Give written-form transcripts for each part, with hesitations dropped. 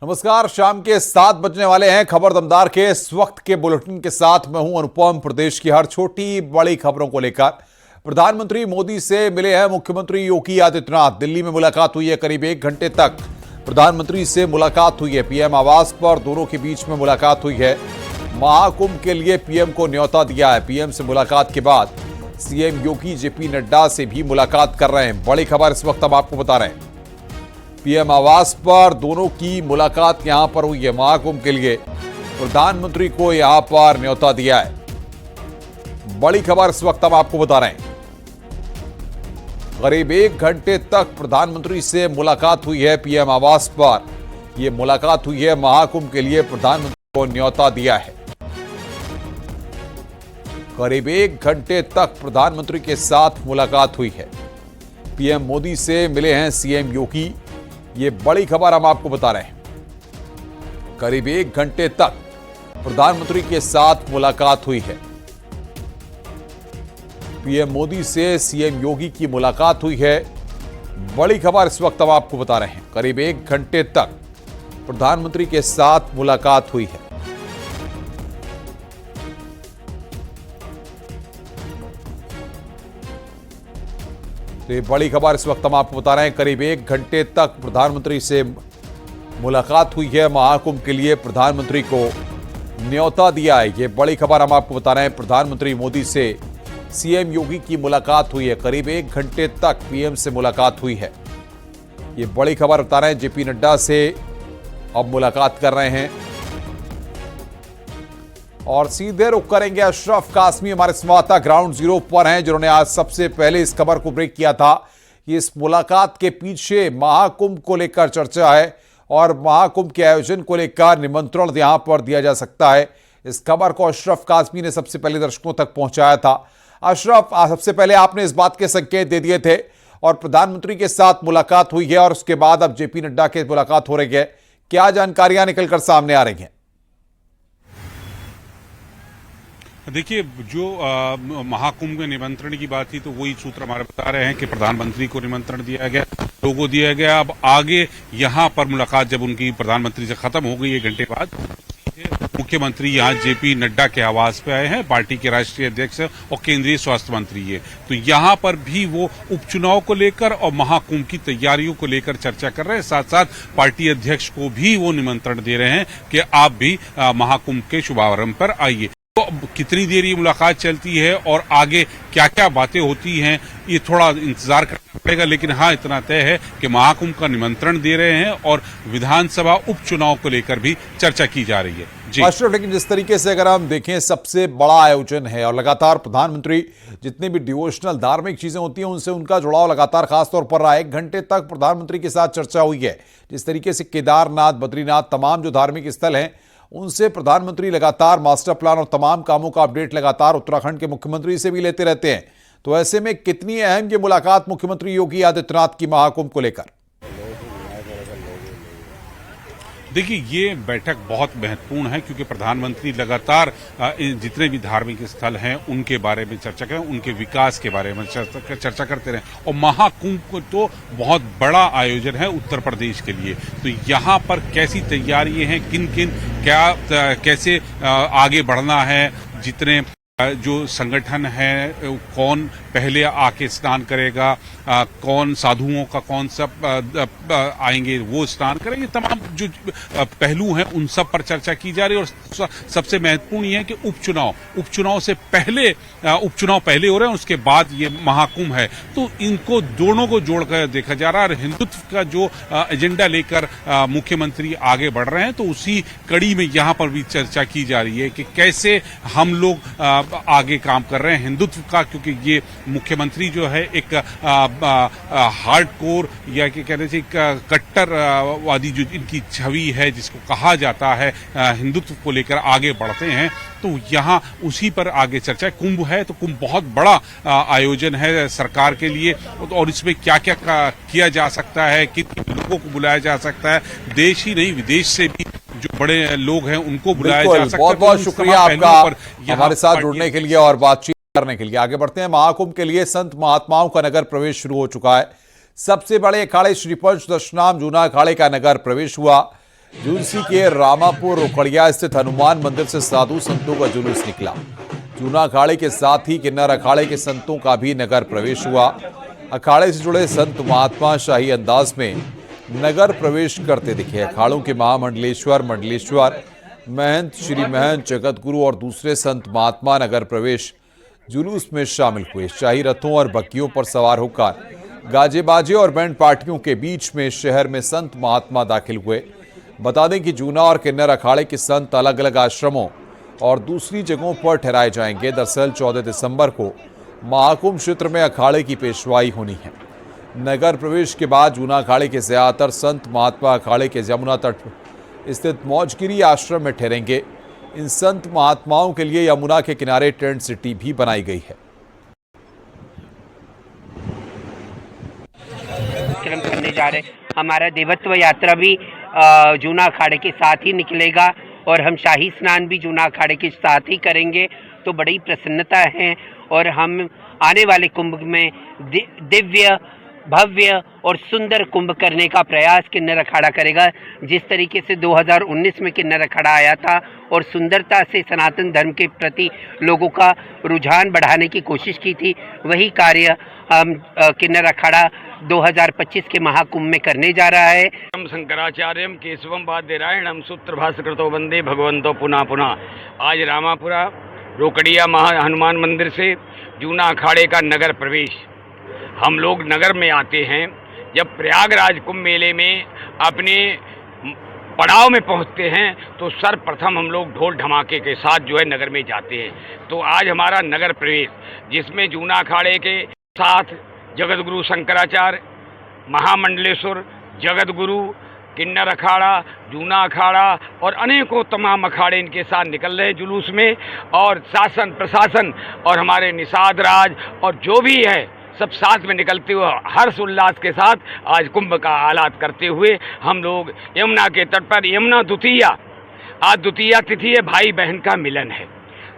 नमस्कार। शाम के 7 बजने वाले हैं। खबर दमदार के इस वक्त के बुलेटिन के साथ मैं हूं अनुपम। प्रदेश की हर छोटी बड़ी खबरों को लेकर प्रधानमंत्री मोदी से मिले हैं मुख्यमंत्री योगी आदित्यनाथ। दिल्ली में मुलाकात हुई है। करीब 1 घंटे तक प्रधानमंत्री से मुलाकात हुई है। पीएम आवास पर दोनों के बीच में मुलाकात हुई है। महाकुंभ के लिए पीएम को न्योता दिया है। पीएम से मुलाकात के बाद सीएम योगी जेपी नड्डा से भी मुलाकात कर रहे हैं। बड़ी खबर इस वक्त हम आपको बता रहे हैं। पीएम आवास पर दोनों की मुलाकात यहां पर हुई है। महाकुंभ के लिए प्रधानमंत्री को यहां पर न्योता दिया है। बड़ी खबर इस वक्त हम आपको बता रहे हैं। करीब 1 घंटे तक प्रधानमंत्री से मुलाकात हुई है। पीएम आवास पर यह मुलाकात हुई है। महाकुंभ के लिए प्रधानमंत्री को न्योता दिया है। करीब 1 घंटे तक प्रधानमंत्री के साथ मुलाकात हुई है। पीएम मोदी से मिले हैं सीएम योगी। ये बड़ी खबर हम आपको बता रहे हैं। करीब 1 घंटे तक प्रधानमंत्री के साथ मुलाकात हुई है। पीएम मोदी से सीएम योगी की मुलाकात हुई है। बड़ी खबर इस वक्त हम आपको बता रहे हैं। करीब 1 घंटे तक प्रधानमंत्री के साथ मुलाकात हुई है। तो ये बड़ी खबर इस वक्त हम आपको बता रहे हैं। करीब 1 घंटे तक प्रधानमंत्री से मुलाकात हुई है। महाकुंभ के लिए प्रधानमंत्री को न्योता दिया है। ये बड़ी खबर हम आपको बता रहे हैं। प्रधानमंत्री मोदी से सीएम योगी की मुलाकात हुई है। करीब 1 घंटे तक पीएम से मुलाकात हुई है। ये बड़ी खबर बता रहे हैं। जेपी नड्डा से अब मुलाकात कर रहे हैं और सीधे रुख करेंगे अशरफ कासमी। हमारे संवाददाता ग्राउंड जीरो पर हैं, जिन्होंने आज सबसे पहले इस खबर को ब्रेक किया था कि इस मुलाकात के पीछे महाकुंभ को लेकर चर्चा है और महाकुंभ के आयोजन को लेकर निमंत्रण यहां पर दिया जा सकता है। इस खबर को अशरफ कासमी ने सबसे पहले दर्शकों तक पहुंचाया था। अशरफ, सबसे पहले आपने इस बात के संकेत दे दिए थे और प्रधानमंत्री के साथ मुलाकात हुई है और उसके बाद अब जेपी नड्डा के मुलाकात हो रही है। क्या जानकारियां निकलकर सामने आ रही हैं? देखिए, जो महाकुंभ में निमंत्रण की बात थी तो वही सूत्र हमारे बता रहे हैं कि प्रधानमंत्री को निमंत्रण दिया गया, लोगों को दिया गया। अब आगे यहां पर मुलाकात जब उनकी प्रधानमंत्री से खत्म हो गई 1 घंटे बाद, मुख्यमंत्री यहां जेपी नड्डा के आवास पे आए हैं। पार्टी के राष्ट्रीय अध्यक्ष और केंद्रीय स्वास्थ्य मंत्री ये तो यहां पर भी वो उपचुनाव को लेकर और महाकुंभ की तैयारियों को लेकर चर्चा कर रहे हैं। साथ साथ पार्टी अध्यक्ष को भी वो निमंत्रण दे रहे हैं कि आप भी महाकुंभ के शुभारंभ पर आइए। तो कितनी देर ये मुलाकात चलती है और आगे क्या क्या बातें होती हैं, ये थोड़ा इंतजार करना पड़ेगा। लेकिन हाँ, इतना तय है कि महाकुंभ का निमंत्रण दे रहे हैं और विधानसभा उपचुनाव को लेकर भी चर्चा की जा रही है। जी अशरफ, लेकिन जिस तरीके से अगर हम देखें, सबसे बड़ा आयोजन है और लगातार प्रधानमंत्री जितनी भी डिवोशनल धार्मिक चीजें होती हैं उनसे उनका जुड़ाव लगातार खासतौर पर रहा है। 1 घंटे तक प्रधानमंत्री के साथ चर्चा हुई है। जिस तरीके से केदारनाथ, बद्रीनाथ, तमाम जो धार्मिक स्थल हैं उनसे प्रधानमंत्री लगातार मास्टर प्लान और तमाम कामों का अपडेट लगातार उत्तराखंड के मुख्यमंत्री से भी लेते रहते हैं। तो ऐसे में कितनी अहम ये मुलाकात मुख्यमंत्री योगी आदित्यनाथ की महाकुंभ को लेकर? देखिए, ये बैठक बहुत महत्वपूर्ण है क्योंकि प्रधानमंत्री लगातार जितने भी धार्मिक स्थल हैं उनके बारे में चर्चा करें, उनके विकास के बारे में चर्चा करते रहें। और महाकुंभ तो बहुत बड़ा आयोजन है उत्तर प्रदेश के लिए। तो यहाँ पर कैसी तैयारियां हैं, किन किन कैसे आगे बढ़ना है, जितने जो संगठन है, कौन पहले आके स्नान करेगा, कौन साधुओं का कौन सब आएंगे वो स्नान करेंगे, तमाम जो पहलू हैं उन सब पर चर्चा की जा रही है। और सबसे महत्वपूर्ण ये है कि उपचुनाव से पहले उपचुनाव पहले हो रहे हैं, उसके बाद ये महाकुंभ है। तो इनको दोनों को जोड़कर देखा जा रहा है। और हिंदुत्व का जो एजेंडा लेकर मुख्यमंत्री आगे बढ़ रहे हैं, तो उसी कड़ी में यहाँ पर भी चर्चा की जा रही है कि कैसे हम लोग आगे काम कर रहे हैं हिंदुत्व का। क्योंकि ये मुख्यमंत्री जो है एक हार्डकोर या कि कहते हैं कट्टरवादी जो इनकी छवि है, जिसको कहा जाता है, हिंदुत्व को लेकर आगे बढ़ते हैं। तो यहाँ उसी पर आगे चर्चा है। कुंभ है तो कुंभ बहुत बड़ा आयोजन है सरकार के लिए और इसमें क्या क्या किया जा सकता है, किन लोगों को बुलाया जा सकता है, देश ही नहीं विदेश से भी जो बड़े लोग हैं उनको बुलाया जा सकता है। बहुत बहुत शुक्रिया आपका हमारे साथ जुड़ने के लिए और बातचीत करने के लिए। आगे बढ़ते हैं। महाकुंभ के लिए संत महात्माओं का नगर प्रवेश शुरू हो चुका है। सबसे बड़े अखाड़े श्री पंच दशनाम जूना अखाड़े का नगर प्रवेश हुआ। झुंसी के रामापुर रोकड़िया स्थित हनुमान मंदिर से साधु संतों का जुलूस निकला। जूना अखाड़े के साथ ही किन्नर अखाड़े के संतों का भी नगर प्रवेश हुआ। अखाड़े से जुड़े संत महात्मा शाही अंदाज में नगर प्रवेश करते दिखे। अखाड़ों के महामंडलेश्वर, मंडलेश्वर, महंत, श्री महंत, जगत गुरु और दूसरे संत महात्मा नगर प्रवेश जुलूस में शामिल हुए। शाही रथों और बग्गियों पर सवार होकर गाजे बाजे और बैंड पार्टियों के बीच में शहर में संत महात्मा दाखिल हुए। बता दें कि जूना और किन्नर अखाड़े के संत अलग अलग आश्रमों और दूसरी जगहों पर ठहराए जाएंगे। दरअसल 14 दिसंबर को महाकुंभ क्षेत्र में अखाड़े की पेशवाई होनी है। नगर प्रवेश के बाद जूना अखाड़े के ज्यादातर संत महात्मा अखाड़े के यमुना तट स्थित मौजगिरी आश्रम में ठहरेंगे। इन संत महात्माओं के लिए यमुना के किनारे टेंट सिटी भी बनाई गई है। करने जा रहे हमारा देवत्व यात्रा भी जूना अखाड़े के साथ ही निकलेगा और हम शाही स्नान भी जूना अखाड़े के साथ ही करेंगे। तो बड़ी प्रसन्नता है और हम आने वाले कुंभ में दिव्य, भव्य और सुंदर कुंभ करने का प्रयास किन्नर अखाड़ा करेगा। जिस तरीके से 2019 में किन्नर अखाड़ा आया था और सुंदरता से सनातन धर्म के प्रति लोगों का रुझान बढ़ाने की कोशिश की थी, वही कार्य हम किन्नर अखाड़ा 2025 के महाकुंभ में करने जा रहा है। हम शंकराचार्यम केशवम वाद्यरायणम सूत्र भास्कृतो वंदे भगवंतो पुनः पुनः। आज रामापुरा रोकड़िया हनुमान मंदिर से जूना अखाड़े का नगर प्रवेश हम लोग नगर में आते हैं। जब प्रयागराज कुंभ मेले में अपने पड़ाव में पहुंचते हैं तो सर्वप्रथम हम लोग ढोल धमाके के साथ जो है नगर में जाते हैं। तो आज हमारा नगर प्रवेश, जिसमें जूना अखाड़े के साथ जगत गुरु शंकराचार्य, महामंडलेश्वर, जगत गुरु, किन्नर अखाड़ा, जूना अखाड़ा और अनेकों तमाम अखाड़े इनके साथ निकल रहे जुलूस में, और शासन प्रशासन और हमारे निषाद राज और जो भी है सब साथ में निकलते हुए हर्ष उल्लास के साथ आज कुंभ का आलाद करते हुए हम लोग यमुना के तट पर, यमुना द्वितीया, आज द्वितीया तिथि है, भाई बहन का मिलन है।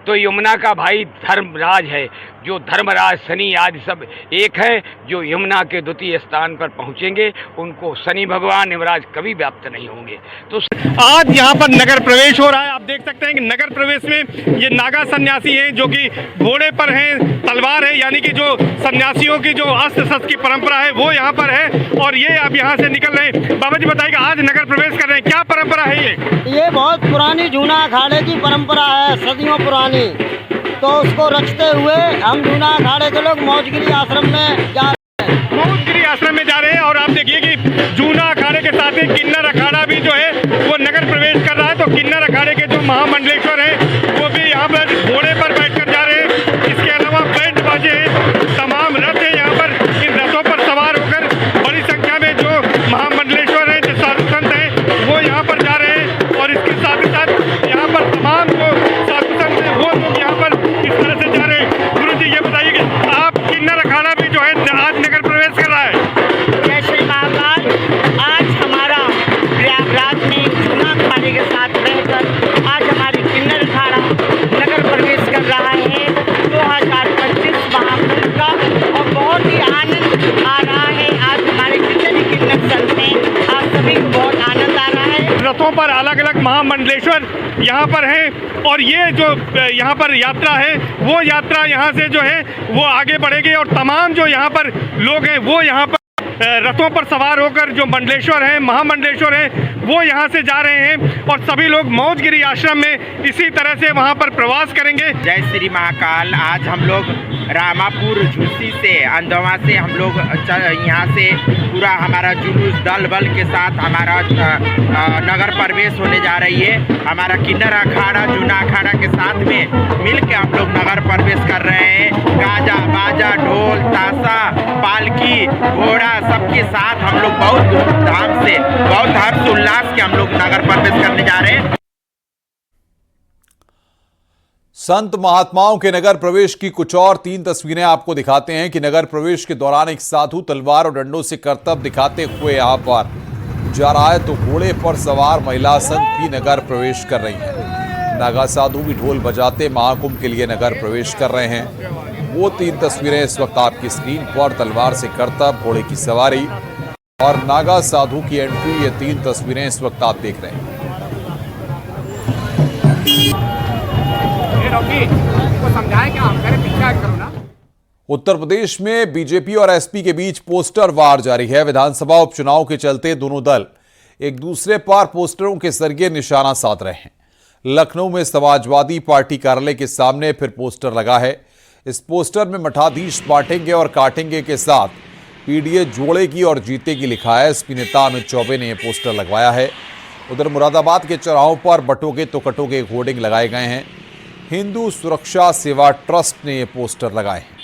तो यमुना का भाई धर्मराज है, जो धर्मराज शनि आदि सब एक है, जो यमुना के द्वितीय स्थान पर पहुंचेंगे उनको शनि भगवान यमराज कभी व्याप्त नहीं होंगे। तो आज यहाँ पर नगर प्रवेश हो रहा है। आप देख सकते हैं कि नगर प्रवेश में ये नागा सन्यासी हैं जो कि घोड़े पर हैं, तलवार है, यानी कि जो सन्यासियों की जो अस्त्र शस्त्र की परंपरा है वो यहाँ पर है और ये अब यहाँ से निकल रहे हैं। बाबा जी बताइएगा, आज नगर प्रवेश कर रहे हैं, क्या परंपरा है ये बहुत पुरानी जूना अखाड़े की परंपरा है, सदियों पुरानी। तो उसको रचते हुए हम जूना अखाड़े के लोग मौजगिरी आश्रम में जा रहे हैं। मौजगिरी आश्रम में जा रहे हैं और आप देखिए कि जूना अखाड़े के साथ ही किन्नर अखाड़ा भी जो है वो नगर प्रवेश कर रहा है। तो किन्नर अखाड़े के जो महामंडलेश्वर हैं वो भी यहाँ पर घोड़े पर बैठकर जा रहे हैं। इसके अलावा बैंड बाजे हैं, तमाम रथ हैं यहाँ पर। इन रथों पर सवार होकर बड़ी संख्या में जो महामंडलेश्वर हैं, जो साधु संत हैं, वो यहाँ पर जा रहे हैं। और इसके साथ ही साथ यहाँ पर तमाम जो साधु संत हैं वो लोग यहाँ पर इस तरह से जा रहे हैं। गुरु जी ये बताइए कि आप किन्नर अखाड़ा भी जो है आज नगर प्रवेश कर रहा है। जय श्री महाकाल। आज हमारा प्रयागराज में जूना अखाड़े के साथ रहकर आज हमारी किन्नर अखाड़ा नगर प्रवेश कर रहा है 2025 महाकुंभ का, और बहुत ही आनंद आ रहा है। आज हमारे जितने भी किन्नर संत हैं, आज सभी को बहुत आनंद आ रहा है। रथों पर अलग अलग महामंडलेश्वर यहाँ पर हैं और ये जो यहाँ पर यात्रा है वो यात्रा यहाँ से जो है वो आगे बढ़ेगी और तमाम जो यहाँ पर लोग हैं वो यहाँ पर रथों पर सवार होकर जो मंडलेश्वर हैं, महामंडलेश्वर हैं, वो यहाँ से जा रहे हैं और सभी लोग मौजगिरी आश्रम में इसी तरह से वहाँ पर प्रवास करेंगे। जय श्री महाकाल। आज हम लोग रामापुर झुंसी से अंधवा से हम लोग यहाँ से पूरा हमारा जुलूस दल बल के साथ हमारा नगर प्रवेश होने जा रही है। हमारा किन्नर अखाड़ा जूना अखाड़ा के साथ में मिल के हम लोग नगर प्रवेश कर रहे हैं। गाजा बाजा ढोल ताशा पालकी घोड़ा सबके साथ हम लोग बहुत धूमधाम से, बहुत हर्ष उल्लास के हम लोग नगर प्रवेश करने जा रहे हैं। संत महात्माओं के नगर प्रवेश की कुछ और 3 तस्वीरें आपको दिखाते हैं कि नगर प्रवेश के दौरान एक साधु तलवार और डंडों से करतब दिखाते हुए यहां पर जा रहा है, तो घोड़े पर सवार महिला संत भी नगर प्रवेश कर रही हैं। नागा साधु भी ढोल बजाते महाकुंभ के लिए नगर प्रवेश कर रहे हैं। वो 3 तस्वीरें इस वक्त आपकी स्क्रीन पर, तलवार से करतब, घोड़े की सवारी और नागा साधु की एंट्री, ये 3 तस्वीरें इस वक्त आप देख रहे हैं। उनको समझाएं कि हम करें पिछड़ा करो ना। उत्तर प्रदेश में बीजेपी और एसपी के बीच पोस्टर वार जारी है। विधानसभा उपचुनाव के चलते दोनों दल एक दूसरे पर पोस्टरों के जरिए निशाना साध रहे हैं। लखनऊ में समाजवादी पार्टी कार्यालय के सामने फिर पोस्टर लगा है। इस पोस्टर में मठाधीश बांटेंगे और काटेंगे के साथ पीडीए जोड़ेगी और जीतेगी लिखा है। एसपी नेता अमित चौबे ने यह पोस्टर लगवाया है। उधर मुरादाबाद के चौराहों पर बटोगे तो कटोगे होर्डिंग लगाए गए हैं। हिंदू सुरक्षा सेवा ट्रस्ट ने ये पोस्टर लगाए हैं।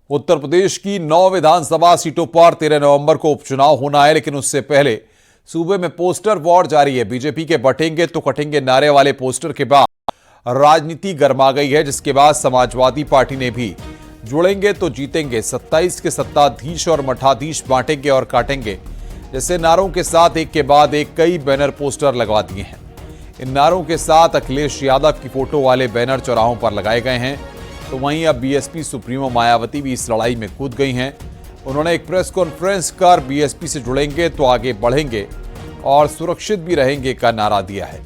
उत्तर प्रदेश की 9 विधानसभा सीटों पर 13 नवंबर को उपचुनाव होना है, लेकिन उससे पहले सूबे में पोस्टर वॉर जारी है। बीजेपी के बटेंगे तो कटेंगे नारे वाले पोस्टर के बाद राजनीति गर्मा गई है, जिसके बाद समाजवादी पार्टी ने भी जुड़ेंगे तो जीतेंगे 27 के सत्ताधीश और मठाधीश बांटेंगे और काटेंगे जैसे नारों के साथ एक के बाद एक कई बैनर पोस्टर लगवा दिए हैं। इन नारों के साथ अखिलेश यादव की फोटो वाले बैनर चौराहों पर लगाए गए हैं। तो वहीं अब बीएसपी सुप्रीमो मायावती भी इस लड़ाई में कूद गई हैं। उन्होंने एक प्रेस कॉन्फ्रेंस कर बीएसपी से जुड़ेंगे तो आगे बढ़ेंगे और सुरक्षित भी रहेंगे का नारा दिया है।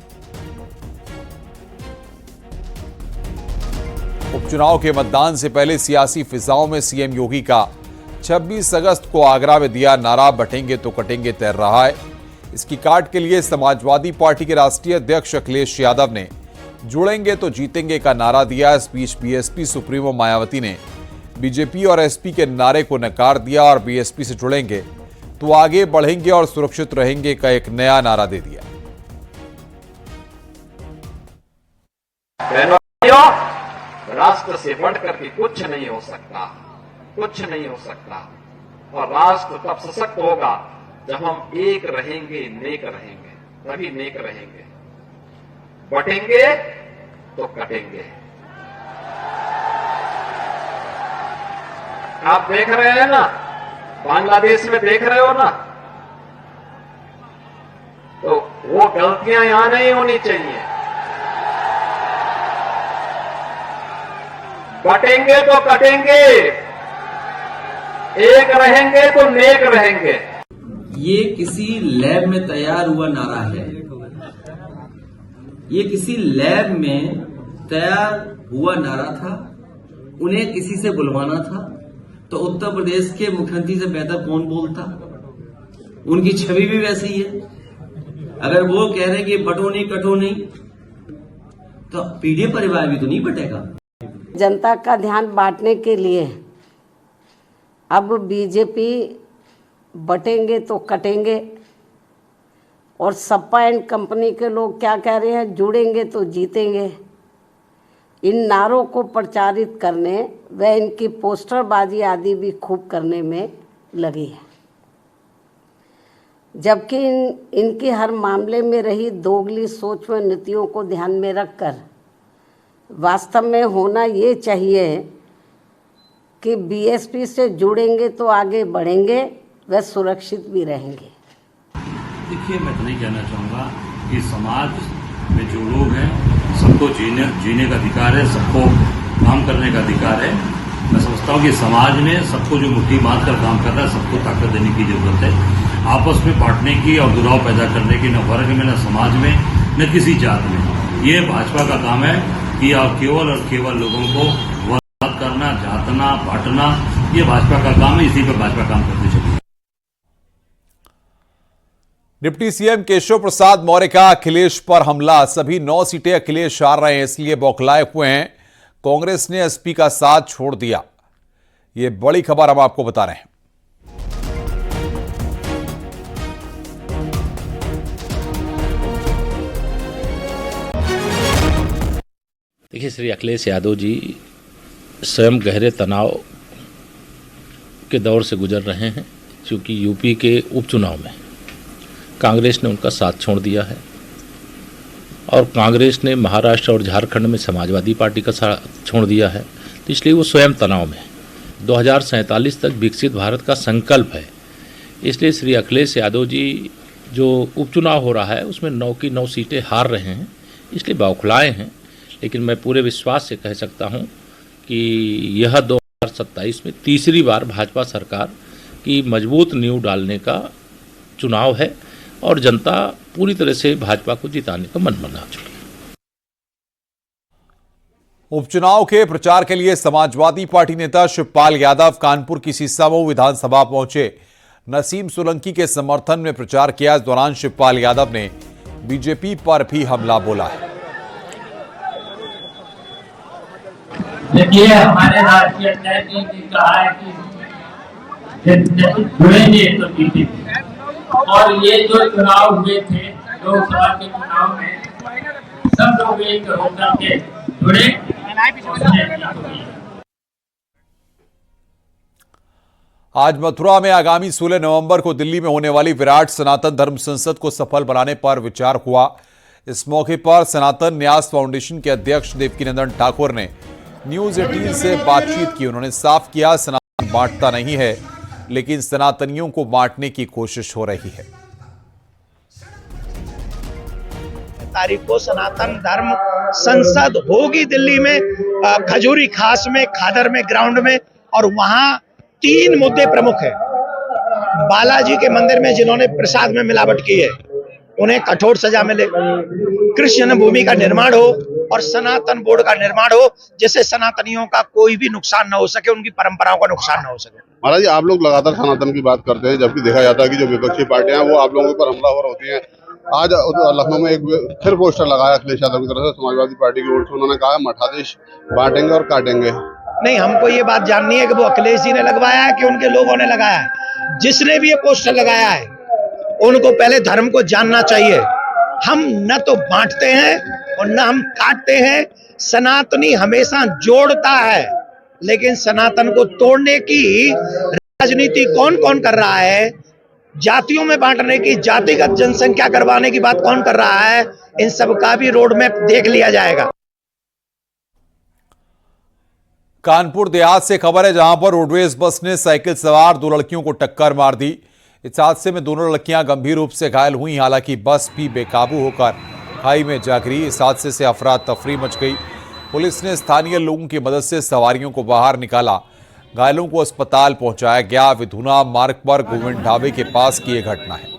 उपचुनाव के मतदान से पहले सियासी फिजाओं में सीएम योगी का 26 अगस्त को आगरा में दिया नारा बटेंगे तो कटेंगे तैर रहा है। इसकी काट के लिए समाजवादी पार्टी के राष्ट्रीय अध्यक्ष अखिलेश यादव ने जुड़ेंगे तो जीतेंगे का नारा दिया। इस बीच बीएसपी सुप्रीमो मायावती ने बीजेपी और एसपी के नारे को नकार दिया और बीएसपी से जुड़ेंगे तो आगे बढ़ेंगे और सुरक्षित रहेंगे का एक नया नारा दे दिया। राष्ट्र से बढ़कर के कुछ नहीं हो सकता, कुछ नहीं हो सकता। और राष्ट्र तब सशक्त होगा जब हम एक रहेंगे, नेक रहेंगे, तभी नेक रहेंगे। बटेंगे तो कटेंगे। आप देख रहे हैं ना, बांग्लादेश में देख रहे हो ना, तो वो गलतियां यहां नहीं होनी चाहिए। बटेंगे तो कटेंगे, एक रहेंगे तो नेक रहेंगे। ये किसी लैब में तैयार हुआ नारा है। ये किसी लैब में तैयार हुआ नारा था। उन्हें किसी से बुलवाना था तो उत्तर प्रदेश के मुख्यमंत्री से बेहतर कौन बोलता। उनकी छवि भी वैसी है। अगर वो कह रहे हैं कि बटो नहीं कटो नहीं, तो पीडीए परिवार भी तो नहीं बटेगा। जनता का ध्यान बांटने के लिए अब बीजेपी बटेंगे तो कटेंगे और सपा एंड कंपनी के लोग क्या कह रहे हैं, जुड़ेंगे तो जीतेंगे। इन नारों को प्रचारित करने व इनकी पोस्टरबाजी आदि भी खूब करने में लगी है, जबकि इनकी हर मामले में रही दोगली सोच व नीतियों को ध्यान में रखकर वास्तव में होना ये चाहिए कि बीएसपी से जुड़ेंगे तो आगे बढ़ेंगे व सुरक्षित भी रहेंगे। देखिए, मैं तो नहीं कहना चाहूँगा कि समाज में जो लोग हैं सबको जीने का अधिकार है, सबको काम करने का अधिकार है। मैं समझता हूँ कि समाज में सबको जो मुट्ठी बांध कर काम कर रहा है, सबको ताकत देने की जरूरत है। आपस में बांटने की और दुराव पैदा करने की न वर्ग में, न समाज में, न किसी जात में। ये भाजपा का काम है कि आप केवल और केवल लोगों को वर्ग करना, जातना, बांटना, ये भाजपा का काम है। इसी पर भाजपा काम करती चली। डिप्टी सीएम केशव प्रसाद मौर्य का अखिलेश पर हमला। सभी 9 सीटें अखिलेश हार रहे हैं, इसलिए बौखलाए हुए हैं। कांग्रेस ने एसपी का साथ छोड़ दिया। यह बड़ी खबर हम आपको बता रहे हैं। देखिए, श्री अखिलेश यादव जी स्वयं गहरे तनाव के दौर से गुजर रहे हैं, क्योंकि यूपी के उपचुनाव में कांग्रेस ने उनका साथ छोड़ दिया है और कांग्रेस ने महाराष्ट्र और झारखंड में समाजवादी पार्टी का साथ छोड़ दिया है। तो इसलिए वो स्वयं तनाव में 2047 तक विकसित भारत का संकल्प है। इसलिए श्री अखिलेश यादव जी जो उपचुनाव हो रहा है उसमें 9 की 9 सीटें हार रहे हैं, इसलिए बौखलाए हैं। लेकिन मैं पूरे विश्वास से कह सकता हूं कि यह 2027 में तीसरी बार भाजपा सरकार कि मजबूत नींव डालने का चुनाव है और जनता पूरी तरह से भाजपा को जिताने का मन बना चुकी है। उपचुनाव के प्रचार के लिए समाजवादी पार्टी नेता शिवपाल यादव कानपुर की सीसामऊ विधानसभा पहुंचे। नसीम सोलंकी के समर्थन में प्रचार किया। इस दौरान शिवपाल यादव ने बीजेपी पर भी हमला बोला है। देखिए, हमारे राष्ट्रीय अध्यक्ष जी ने कहा है कि जुड़ेंगे तो जीतेंगे, और ये जो चुनाव हुए थे लोकसभा के चुनाव में सब लोग एक होकर के जुड़े। आज मथुरा में आगामी 16 नवंबर को दिल्ली में होने वाली विराट सनातन धर्म संसद को सफल बनाने पर विचार हुआ। इस मौके पर सनातन न्यास फाउंडेशन के अध्यक्ष देवकीनंदन ठाकुर ने न्यूज 18 से बातचीत की। उन्होंने साफ किया, सनातन बांटता नहीं है, लेकिन सनातनियों को बांटने की कोशिश हो रही है। तारीख को सनातन धर्म संसद होगी दिल्ली में, खजूरी खास में, खादर में, ग्राउंड में, और वहां 3 मुद्दे प्रमुख हैं। बालाजी के मंदिर में जिन्होंने प्रसाद में मिलावट की है उन्हें कठोर सजा मिले, कृष्ण भूमि का निर्माण हो और सनातन बोर्ड का निर्माण हो, जिससे सनातनियों का कोई भी नुकसान न हो सके, उनकी परंपराओं का नुकसान न हो सके। महाराज, आप लोग लगातार सनातन की बात करते हैं, जबकि देखा जाता है कि जो विपक्षी पार्टियां हैं वो आप लोगों पर हमलावर होती हैं। आज लखनऊ में एक फिर पोस्टर लगाया अखिलेश यादव की तरफ से समाजवादी पार्टी की ओर से। उन्होंने कहा मठाधीश बांटेंगे और काटेंगे। नहीं, हमको ये बात जाननी है कि वो अखिलेश जी ने लगवाया है कि उनके लोगों ने लगाया है। जिसने भी ये पोस्टर लगाया है उनको पहले धर्म को जानना चाहिए। हम न तो बांटते हैं और न हम काटते हैं। सनातनी हमेशा जोड़ता है, लेकिन सनातन को तोड़ने की राजनीति कौन कौन कर रहा है, जातियों में बांटने की, जातिगत जनसंख्या करवाने की बात कौन कर रहा है, इन सब का भी रोड मैप देख लिया जाएगा। कानपुर देहात से खबर है, जहां पर रोडवेज बस ने साइकिल सवार 2 लड़कियों को टक्कर मार दी। इस हादसे में दोनों लड़कियां गंभीर रूप से घायल हुई। हालांकि बस भी बेकाबू होकर खाई में जा गिरी। इस हादसे से अफरा तफरी मच गई। पुलिस ने स्थानीय लोगों की मदद से सवारियों को बाहर निकाला। घायलों को अस्पताल पहुंचाया गया। विधुना मार्ग पर गोविंद ढाबे के पास की यह घटना है।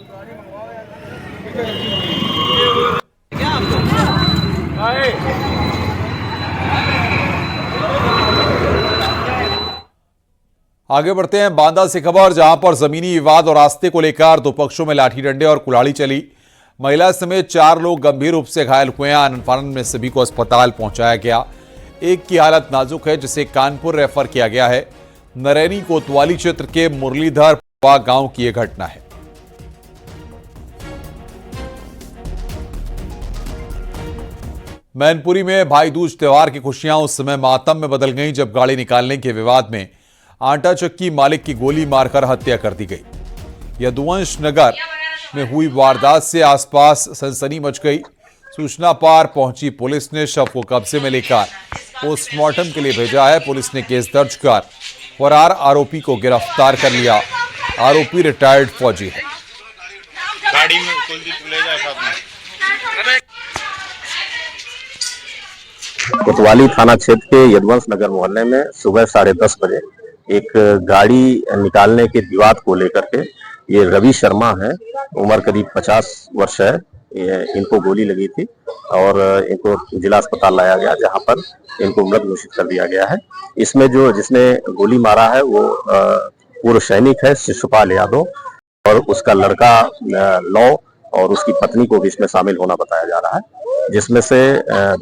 आगे बढ़ते हैं बांदा से खबर, जहां पर जमीनी विवाद और रास्ते को लेकर 2 पक्षों में लाठी डंडे और कुल्हाड़ी चली। महिला समेत 4 लोग गंभीर रूप से घायल हुए हैं। आनंद में सभी को अस्पताल पहुंचाया गया। एक की हालत नाजुक है, जिसे कानपुर रेफर किया गया है। नरैनी कोतवाली क्षेत्र के मुरलीधर गांव की यह घटना है। मैनपुरी में भाई दूज त्योहार की खुशियां उस समय मातम में बदल गईं, जब गाड़ी निकालने के विवाद में आटा चक्की मालिक की गोली मारकर हत्या कर दी गई। यदुवंश नगर में हुई वारदात से आसपास सनसनी मच गई। सूचना पर पहुंची पुलिस ने शव को कब्जे में लेकर पोस्टमार्टम के लिए भेजा है। पुलिस ने केस दर्ज कर फरार आरोपी को गिरफ्तार कर लिया। आरोपी रिटायर्ड फौजी है। गाड़ी में कुलदीप ले जाए साथ में। कोतवाली थाना क्षेत्र के यदुवंश नगर मोहल्ले में सुबह 10:30 बजे एक गाड़ी निकालने के विवाद को लेकर के ये रवि शर्मा है, उम्र करीब 50 वर्ष है, इनको गोली लगी थी और इनको जिला अस्पताल लाया गया, जहां पर इनको मृत घोषित कर दिया गया है। इसमें जिसने गोली मारा है वो पूर्व सैनिक है शिशुपाल यादव, और उसका लड़का लौ और उसकी पत्नी को भी इसमें शामिल होना बताया जा रहा है, जिसमें से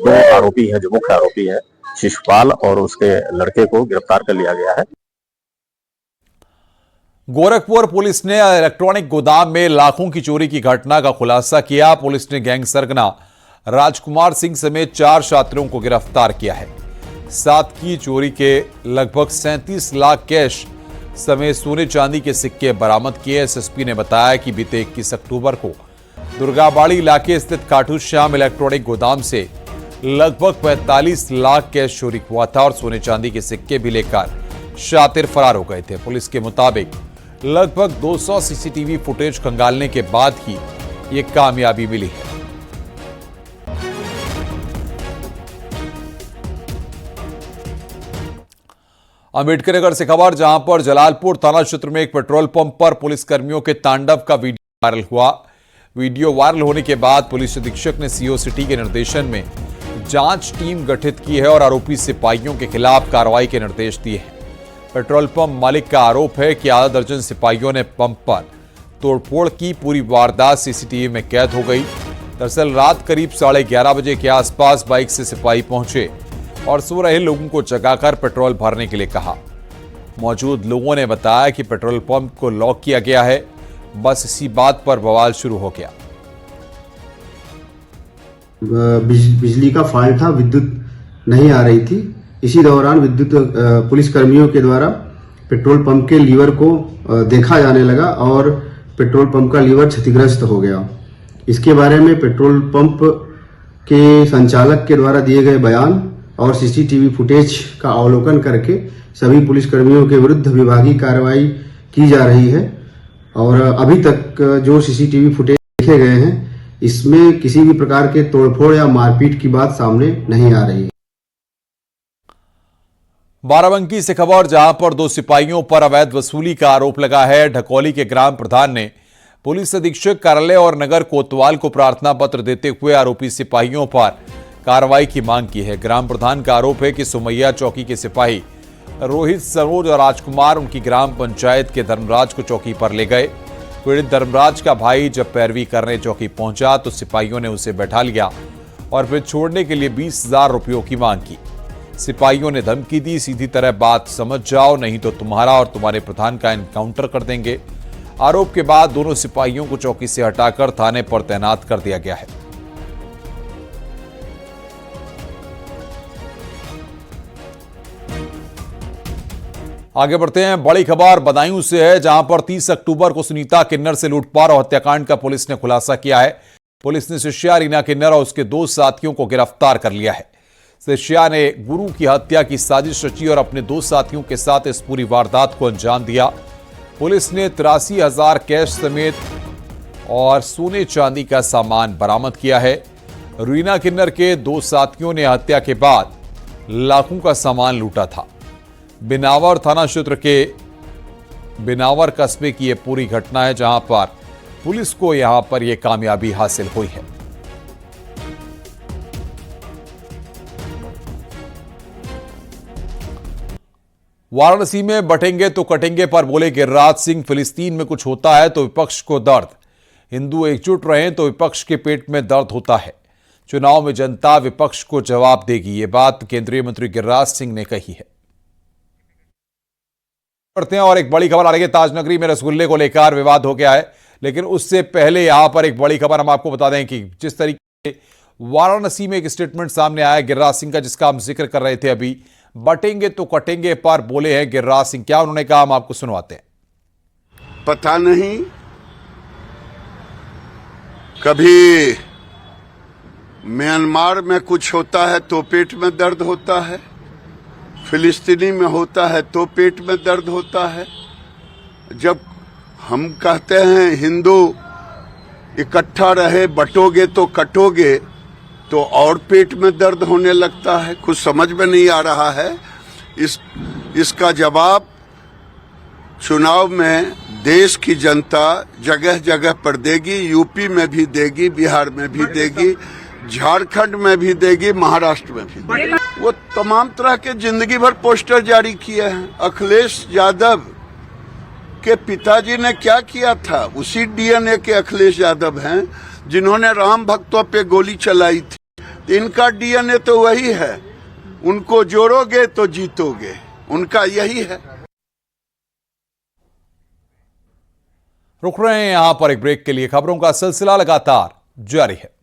2 आरोपी हैं, जो मुख्य आरोपी है शिशुपाल, और उसके लड़के को गिरफ्तार कर लिया गया है। गोरखपुर पुलिस ने इलेक्ट्रॉनिक गोदाम में लाखों की चोरी की घटना का खुलासा किया। पुलिस ने गैंग सरगना राजकुमार सिंह समेत 4 छात्रों को गिरफ्तार किया है। साथ की चोरी के लगभग 37 लाख कैश समेत सोने चांदी के सिक्के बरामद किए। एसएसपी ने बताया कि बीते 21 अक्टूबर को दुर्गाबाड़ी इलाके स्थित खाटू श्याम इलेक्ट्रॉनिक गोदाम से लगभग 45 लाख कैश चोरी हुआ था और सोने चांदी के सिक्के भी लेकर शातिर फरार हो गए थे। पुलिस के मुताबिक लगभग 200 सीसीटीवी फुटेज खंगालने के बाद ही ये कामयाबी मिली है। अंबेडकर नगर से खबर, जहां पर जलालपुर थाना क्षेत्र में एक पेट्रोल पंप पर पुलिसकर्मियों के तांडव का वीडियो वायरल हुआ। वीडियो वायरल होने के बाद पुलिस अधीक्षक ने सीओ सिटी के निर्देशन में जांच टीम गठित की है और आरोपी सिपाहियों के खिलाफ कार्रवाई के निर्देश दिए हैं। पेट्रोल पंप मालिक का आरोप है कि आधा दर्जन सिपाहियों ने पंप पर तोड़फोड़ की। पूरी वारदात सीसीटीवी में कैद हो गई। दरअसल रात करीब 11:30 बजे के आसपास बाइक से सिपाही पहुंचे और सो रहे लोगों को जगाकर पेट्रोल भरने के लिए कहा। मौजूद लोगों ने बताया कि पेट्रोल पंप को लॉक किया गया है। बस इसी बात पर बवाल शुरू हो गया। बिजली का फॉल्ट था, विद्युत नहीं आ रही थी। इसी दौरान विद्युत पुलिसकर्मियों के द्वारा पेट्रोल पंप के लीवर को देखा जाने लगा और पेट्रोल पंप का लीवर क्षतिग्रस्त हो गया। इसके बारे में पेट्रोल पंप के संचालक के द्वारा दिए गए बयान और सीसीटीवी फुटेज का अवलोकन करके सभी पुलिसकर्मियों के विरुद्ध विभागीय कार्रवाई की जा रही है। और अभी तक जो सीसीटीवी फुटेज देखे गए हैं, इसमें किसी भी प्रकार के तोड़फोड़ या मारपीट की बात सामने नहीं आ रही है। बाराबंकी से खबर, जहां पर 2 सिपाहियों पर अवैध वसूली का आरोप लगा है। ढकोली के ग्राम प्रधान ने पुलिस अधीक्षक कार्यालय और नगर कोतवाल को प्रार्थना पत्र देते हुए आरोपी सिपाहियों पर कार्रवाई की मांग की है। ग्राम प्रधान का आरोप है कि सुमैया चौकी के सिपाही रोहित, सरोज और राजकुमार उनकी ग्राम पंचायत के धर्मराज को चौकी पर ले गए। पीड़ित धर्मराज का भाई जब पैरवी करने चौकी पहुंचा तो सिपाहियों ने उसे बैठा लिया और फिर छोड़ने के लिए 20,000 रुपयों की मांग की। सिपाहियों ने धमकी दी, सीधी तरह बात समझ जाओ, नहीं तो तुम्हारा और तुम्हारे प्रधान का एनकाउंटर कर देंगे। आरोप के बाद दोनों सिपाहियों को चौकी से हटाकर थाने पर तैनात कर दिया गया है। आगे बढ़ते हैं। बड़ी खबर बदायूं से है, जहां पर 30 अक्टूबर को सुनीता किन्नर से लूटपाट और हत्याकांड का पुलिस ने खुलासा किया है। पुलिस ने शिष्या रीना किन्नर और उसके 2 साथियों को गिरफ्तार कर लिया है। शिष्या ने गुरु की हत्या की साजिश रची और अपने 2 साथियों के साथ इस पूरी वारदात को अंजाम दिया। पुलिस ने 83,000 कैश समेत और सोने चांदी का सामान बरामद किया है। रीना किन्नर के 2 साथियों ने हत्या के बाद लाखों का सामान लूटा था। बिनावर थाना क्षेत्र के बिनावर कस्बे की यह पूरी घटना है, जहां पर पुलिस को यहां पर यह कामयाबी हासिल हुई है। वाराणसी में बटेंगे तो कटेंगे पर बोले गिरिराज सिंह, फिलिस्तीन में कुछ होता है तो विपक्ष को दर्द, हिंदू एकजुट रहें तो विपक्ष के पेट में दर्द होता है। चुनाव में जनता विपक्ष को जवाब देगी, ये बात केंद्रीय मंत्री गिरिराज सिंह ने कही है। करते हैं और एक बड़ी खबर आ रही है। ताजनगरी में रसगुल्ले को लेकर विवाद हो गया है, लेकिन उससे पहले यहां पर एक बड़ी खबर हम आपको बता दें कि जिस तरीके से वाराणसी में एक स्टेटमेंट सामने आया गिरिराज सिंह का, जिसका हम जिक्र कर रहे थे अभी, बटेंगे तो कटेंगे पर बोले हैं गिरिराज सिंह। क्या उन्होंने कहा, हम आपको सुनवाते हैं। पता नहीं कभी म्यांमार में कुछ होता है तो पेट में दर्द होता है, फिलिस्तीनी में होता है तो पेट में दर्द होता है। जब हम कहते हैं हिंदू इकट्ठा रहे, बटोगे तो कटोगे, तो और पेट में दर्द होने लगता है। कुछ समझ में नहीं आ रहा है। इसका जवाब चुनाव में देश की जनता जगह जगह पर देगी। यूपी में भी देगी, बिहार में भी देगी, झारखंड में भी देगी, महाराष्ट्र में भी देगी। वो तमाम तरह के जिंदगी भर पोस्टर जारी किए हैं। अखिलेश यादव के पिताजी ने क्या किया था, उसी डीएनए के अखिलेश यादव हैं जिन्होंने राम भक्तों पे गोली चलाई थी। इनका डीएनए तो वही है, उनको जोड़ोगे तो जीतोगे, उनका यही है। रुक रहे हैं यहां पर एक ब्रेक के लिए। खबरों का सिलसिला लगातार जारी है।